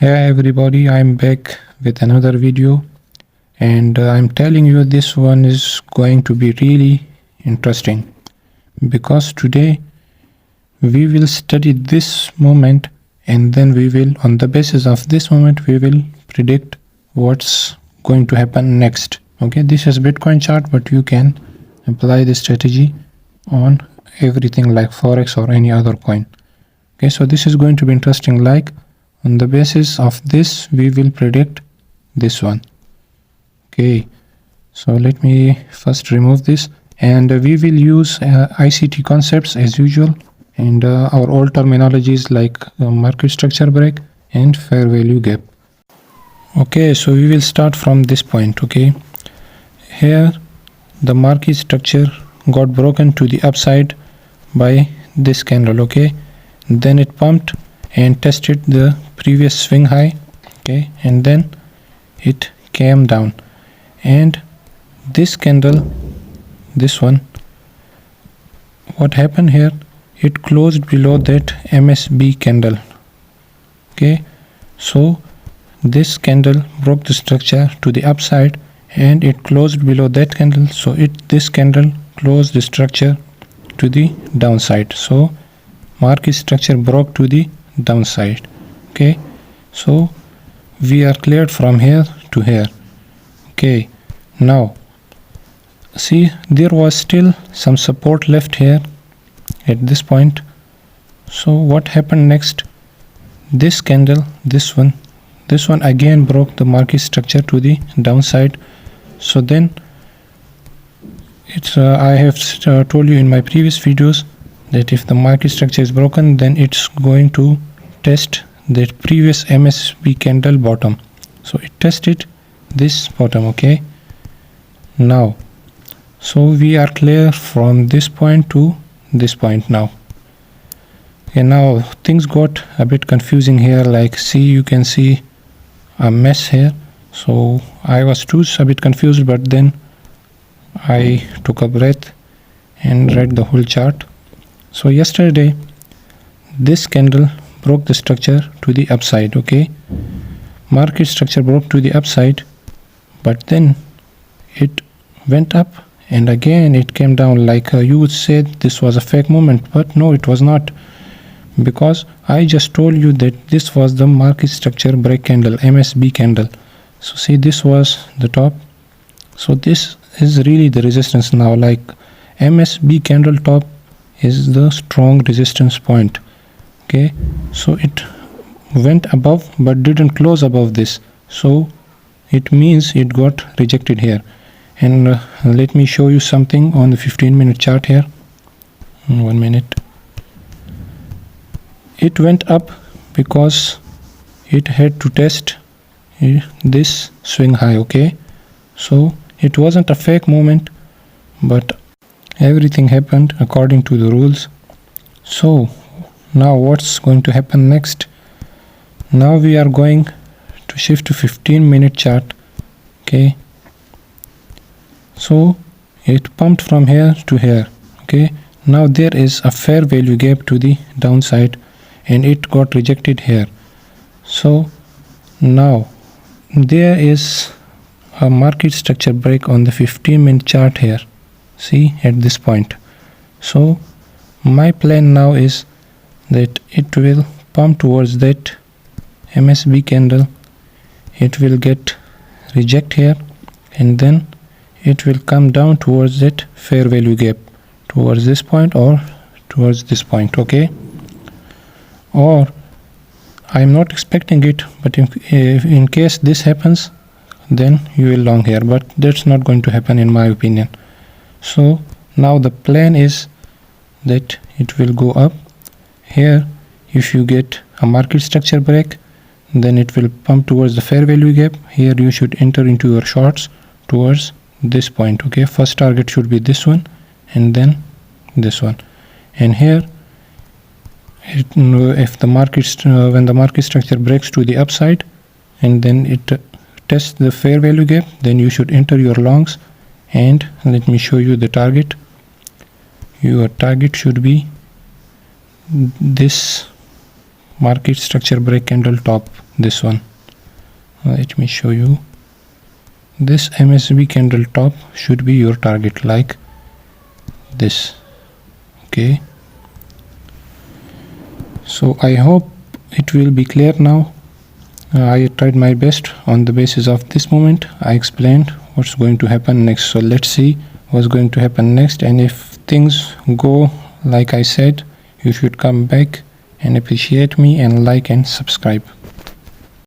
Hey everybody, I'm back with another video and I'm telling you this one is going to be really interesting because today we will study this moment and then we will, on the basis of this moment, we will predict what's going to happen next. Okay, this is Bitcoin chart, but you can apply this strategy on everything like forex or any other coin. Okay, so this is going to be interesting. Like, on the basis of this we will predict this one. Okay, so let me first remove this and we will use ICT concepts as usual, and our old terminologies like market structure break and fair value gap. Okay, so we will start from this point. Okay, here the market structure got broken to the upside by this candle. Okay, then it pumped and tested the previous swing high. Okay, and then it came down, and this candle, this one, what happened here, it closed below that MSB candle. Okay, so this candle broke the structure to the upside and it closed below that candle, so this candle closed the structure to the downside. So market structure broke to the downside. Okay, so we are cleared from here to here. Okay, now see, there was still some support left here at this point. So what happened next? This candle, this one again broke the market structure to the downside. So then it's I have told you in my previous videos that if the market structure is broken, then it's going to test the previous MSB candle bottom. So it tested this bottom. Okay, now so we are clear from this point to this point now. Okay, now things got a bit confusing here. Like, see, you can see a mess here. So I was too a bit confused, but then I took a breath and read the whole chart. So yesterday this candle broke the structure to the upside. Okay, market structure broke to the upside, but then it went up and again it came down. Like you would say this was a fake movement, but no, it was not, because I just told you that this was the market structure break candle, MSB candle. So see, this was the top, so this is really the resistance now. Like MSB candle top is the strong resistance point. Okay, so it went above but didn't close above this, so it means it got rejected here. And let me show you something on the 15-minute chart here. 1 minute. It went up because it had to test this swing high. Okay, so it wasn't a fake movement, but everything happened according to the rules. So now what's going to happen next? Now we are going to shift to 15-minute chart. Okay, so it pumped from here to here. Okay, now there is a fair value gap to the downside and it got rejected here. So now there is a market structure break on the 15-minute chart here. See, at this point. So my plan now is that it will pump towards that MSB candle, it will get reject here, and then it will come down towards that fair value gap, towards this point or towards this point. Okay, or I'm not expecting it, but if in case this happens, then you will long here, but that's not going to happen in my opinion. So now the plan is that it will go up here. If you get a market structure break, then it will pump towards the fair value gap. Here you should enter into your shorts towards this point. Okay, first target should be this one and then this one, and here if the market when the market structure breaks to the upside and then it tests the fair value gap, then you should enter your longs. And let me show you the target. Your target should be this market structure break candle top, this one. Let me show you. This MSB candle top should be your target, like this. Okay, so I hope it will be clear now. I tried my best. On the basis of this moment, I explained what's going to happen next. So let's see what's going to happen next, and if things go like I said, you should come back and appreciate me and like and subscribe.